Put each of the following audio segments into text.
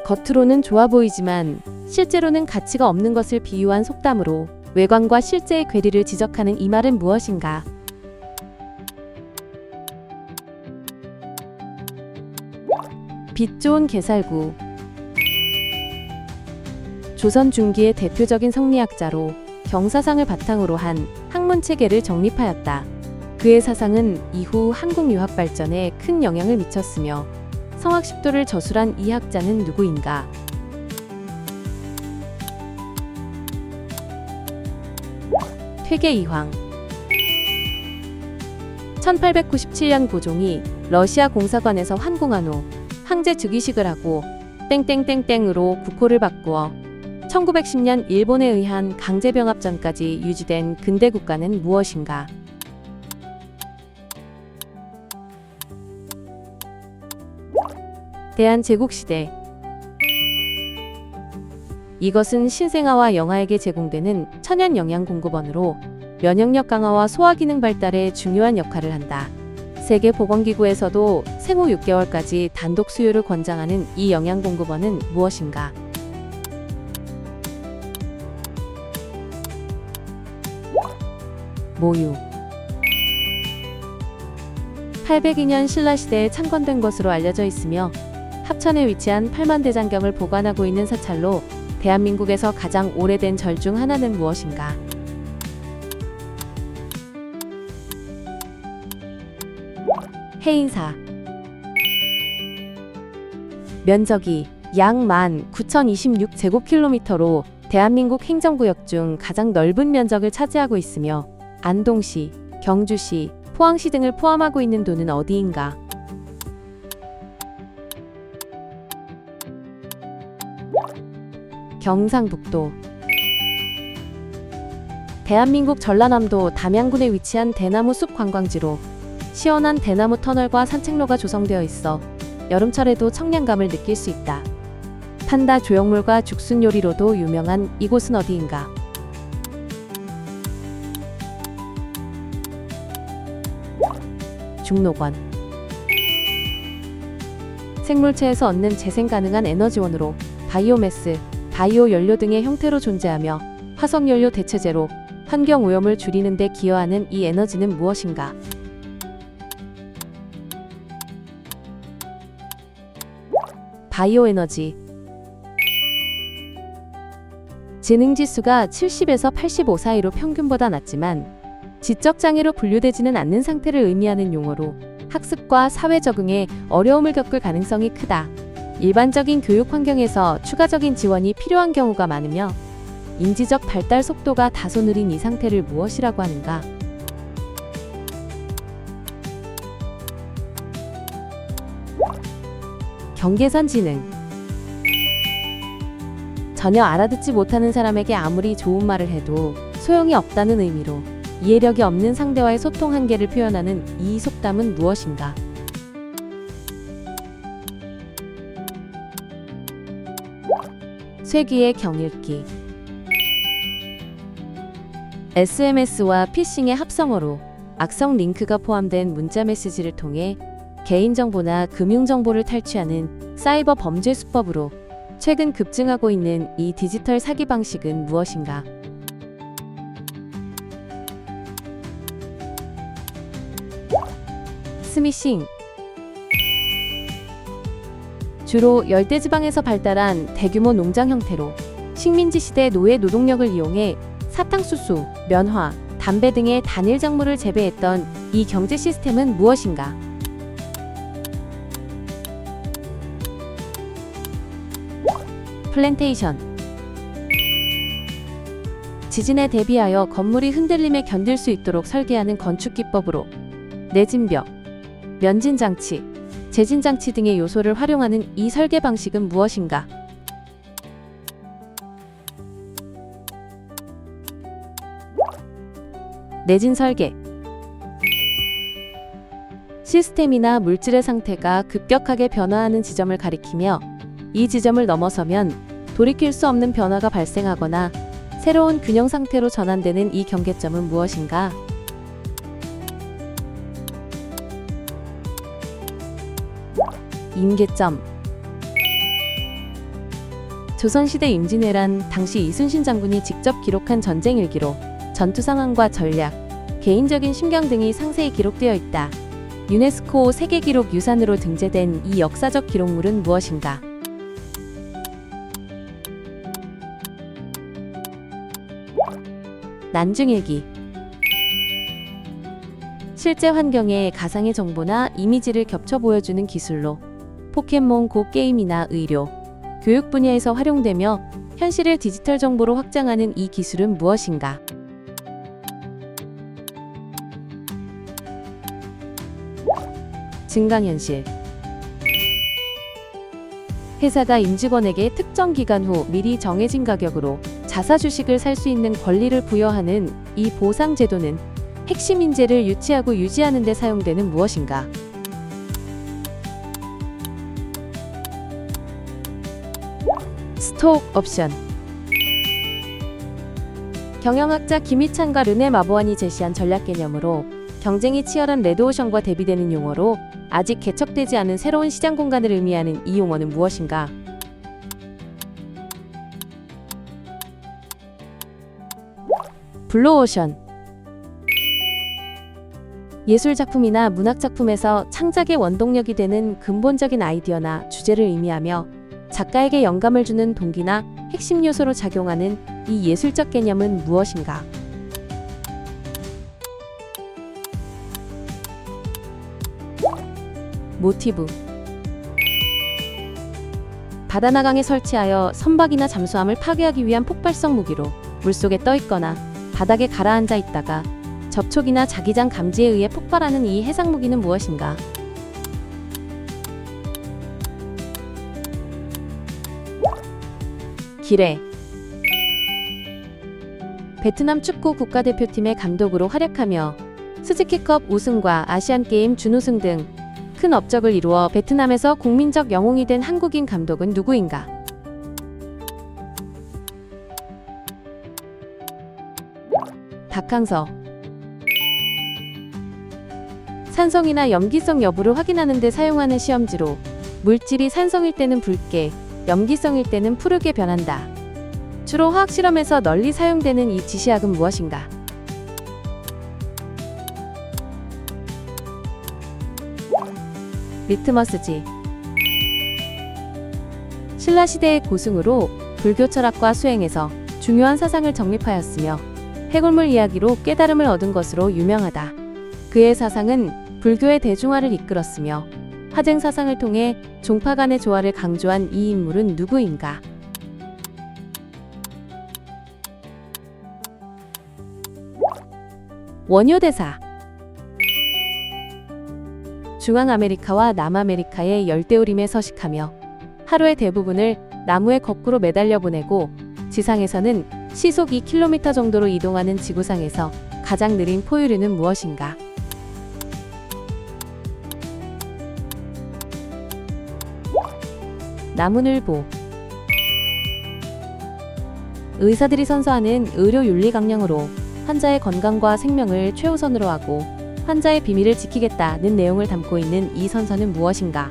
겉으로는 좋아 보이지만 실제로는 가치가 없는 것을 비유한 속담으로 외관과 실제의 괴리를 지적하는 이 말은 무엇인가? 빛 좋은 개살구. 조선 중기의 대표적인 성리학자로 경사상을 바탕으로 한 학문 체계를 정립하였다. 그의 사상은 이후 한국 유학 발전에 큰 영향을 미쳤으며 성학식도를 저술한 이 학자는 누구인가? 퇴계이황. 1897년 고종이 러시아 공사관에서 환공한 후 황제 즉위식을 하고 땡땡땡땡으로 국호를 바꾸어 1910년 일본에 의한 강제병합 전까지 유지된 근대 국가는 무엇인가? 대한제국시대. 이것은 신생아와 영아에게 제공되는 천연 영양 공급원으로 면역력 강화와 소화 기능 발달에 중요한 역할을 한다. 세계보건기구에서도 생후 6개월까지 단독 수유를 권장하는 이 영양 공급원은 무엇인가? 모유. 802년 신라시대에 창건된 것으로 알려져 있으며 합천에 위치한 팔만대장경을 보관하고 있는 사찰로 대한민국에서 가장 오래된 절 중 하나는 무엇인가? 해인사. 면적이 약 19,026제곱킬로미터로 대한민국 행정구역 중 가장 넓은 면적을 차지하고 있으며 안동시, 경주시, 포항시 등을 포함하고 있는 도는 어디인가? 경상북도. 대한민국 전라남도 담양군에 위치한 대나무 숲 관광지로 시원한 대나무 터널과 산책로가 조성되어 있어 여름철에도 청량감을 느낄 수 있다. 판다 조형물과 죽순 요리로도 유명한 이곳은 어디인가? 중록원. 생물체에서 얻는 재생 가능한 에너지원으로 바이오매스, 바이오 연료 등의 형태로 존재하며 화석 연료 대체제로 환경 오염을 줄이는 데 기여하는 이 에너지는 무엇인가? 바이오 에너지. 지능 지수가 70에서 85 사이로 평균보다 낮지만 지적 장애로 분류되지는 않는 상태를 의미하는 용어로 학습과 사회 적응에 어려움을 겪을 가능성이 크다. 일반적인 교육 환경에서 추가적인 지원이 필요한 경우가 많으며 인지적 발달 속도가 다소 느린 이 상태를 무엇이라고 하는가? 경계선 지능. 전혀 알아듣지 못하는 사람에게 아무리 좋은 말을 해도 소용이 없다는 의미로 이해력이 없는 상대와의 소통 한계를 표현하는 이 속담은 무엇인가? 쇠귀의 경읽기. SMS와 피싱의 합성어로 악성 링크가 포함된 문자 메시지를 통해 개인정보나 금융정보를 탈취하는 사이버 범죄 수법으로 최근 급증하고 있는 이 디지털 사기 방식은 무엇인가? 스미싱. 주로 열대지방에서 발달한 대규모 농장 형태로 식민지 시대 노예 노동력을 이용해 사탕수수, 면화, 담배 등의 단일 작물을 재배했던 이 경제 시스템은 무엇인가? 플랜테이션. 지진에 대비하여 건물이 흔들림에 견딜 수 있도록 설계하는 건축 기법으로 내진벽, 면진장치, 재진장치 등의 요소를 활용하는 이 설계 방식은 무엇인가? 내진 설계. 시스템이나 물질의 상태가 급격하게 변화하는 지점을 가리키며 이 지점을 넘어서면 돌이킬 수 없는 변화가 발생하거나 새로운 균형 상태로 전환되는 이 경계점은 무엇인가? 임계점. 조선시대 임진왜란 당시 이순신 장군이 직접 기록한 전쟁 일기로 전투 상황과 전략, 개인적인 심경 등이 상세히 기록되어 있다. 유네스코 세계기록 유산으로 등재된 이 역사적 기록물은 무엇인가? 난중일기. 실제 환경에 가상의 정보나 이미지를 겹쳐 보여주는 기술로 포켓몬 고 게임이나 의료, 교육 분야에서 활용되며 현실을 디지털 정보로 확장하는 이 기술은 무엇인가? 증강현실. 회사가 임직원에게 특정 기간 후 미리 정해진 가격으로 자사 주식을 살 수 있는 권리를 부여하는 이 보상 제도는 핵심 인재를 유치하고 유지하는 데 사용되는 무엇인가? 스톡 옵션. 경영학자 김희찬과 르네 마보안이 제시한 전략 개념으로 경쟁이 치열한 레드오션과 대비되는 용어로 아직 개척되지 않은 새로운 시장 공간을 의미하는 이 용어는 무엇인가? 블루오션. 예술 작품이나 문학 작품에서 창작의 원동력이 되는 근본적인 아이디어나 주제를 의미하며 작가에게 영감을 주는 동기나 핵심 요소로 작용하는 이 예술적 개념은 무엇인가? 모티브. 바다나강에 설치하여 선박이나 잠수함을 파괴하기 위한 폭발성 무기로 물속에 떠 있거나 바닥에 가라앉아 있다가 접촉이나 자기장 감지에 의해 폭발하는 이 해상 무기는 무엇인가? 기뢰. 베트남 축구 국가대표팀의 감독으로 활약하며 스즈키컵 우승과 아시안게임 준우승 등 큰 업적을 이루어 베트남에서 국민적 영웅이 된 한국인 감독은 누구인가? 박항서. 산성이나 염기성 여부를 확인하는 데 사용하는 시험지로 물질이 산성일 때는 붉게, 염기성일 때는 푸르게 변한다. 주로 화학 실험에서 널리 사용되는 이 지시학은 무엇인가? 리트머스지. 신라시대의 고승으로 불교 철학과 수행에서 중요한 사상을 정립하였으며 해골물 이야기로 깨달음을 얻은 것으로 유명하다. 그의 사상은 불교의 대중화를 이끌었으며 화쟁 사상을 통해 종파 간의 조화를 강조한 이 인물은 누구인가? 원효대사. 중앙아메리카와 남아메리카의 열대우림에 서식하며 하루의 대부분을 나무에 거꾸로 매달려 보내고 지상에서는 시속 2km 정도로 이동하는 지구상에서 가장 느린 포유류는 무엇인가? 나무늘보. 의사들이 선서하는 의료 윤리 강령으로 환자의 건강과 생명을 최우선으로 하고 환자의 비밀을 지키겠다는 내용을 담고 있는 이 선서는 무엇인가?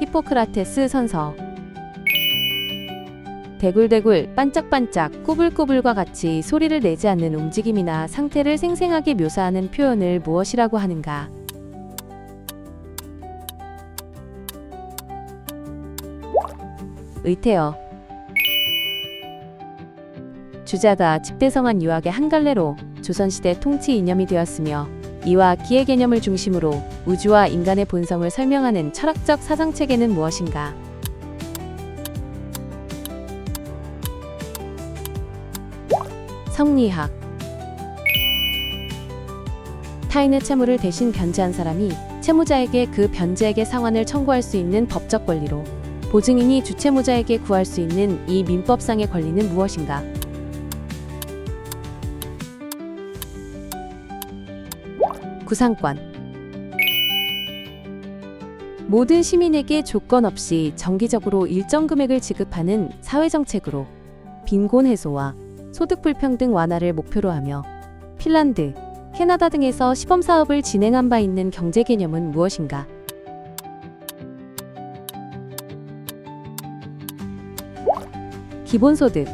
히포크라테스 선서. 대굴대굴, 반짝반짝, 꾸불꾸불과 같이 소리를 내지 않는 움직임이나 상태를 생생하게 묘사하는 표현을 무엇이라고 하는가? 의태어. 주자가 집대성한 유학의 한 갈래로 조선시대 통치 이념이 되었으며 이와 기의 개념을 중심으로 우주와 인간의 본성을 설명하는 철학적 사상체계는 무엇인가? 성리학. 타인의 채무를 대신 변제한 사람이 채무자에게 그 변제액의 상환을 청구할 수 있는 법적 권리로 보증인이 주채무자에게 구할 수 있는 이 민법상의 권리는 무엇인가? 구상권. 모든 시민에게 조건 없이 정기적으로 일정 금액을 지급하는 사회정책으로 빈곤 해소와 소득 불평등 완화를 목표로 하며 핀란드, 캐나다 등에서 시범사업을 진행한 바 있는 경제 개념은 무엇인가? 기본소득.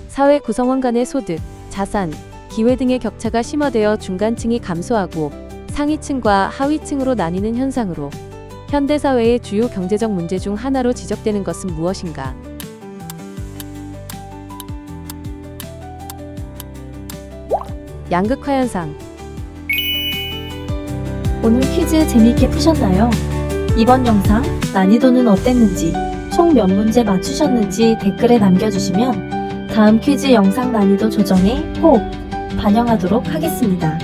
사회 구성원 간의 소득, 자산, 기회 등의 격차가 심화되어 중간층이 감소하고 상위층과 하위층으로 나뉘는 현상으로 현대사회의 주요 경제적 문제 중 하나로 지적되는 것은 무엇인가? 양극화 현상. 오늘 퀴즈 재미있게 푸셨나요? 이번 영상 난이도는 어땠는지, 총 몇 문제 맞추셨는지 댓글에 남겨주시면 다음 퀴즈 영상 난이도 조정에 꼭 반영하도록 하겠습니다.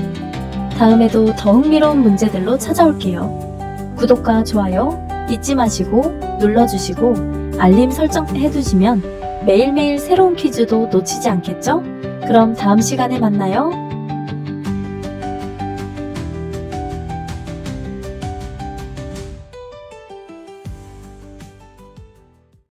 다음에도 더 흥미로운 문제들로 찾아올게요. 구독과 좋아요 잊지 마시고 눌러주시고 알림 설정 해두시면 매일매일 새로운 퀴즈도 놓치지 않겠죠? 그럼 다음 시간에 만나요.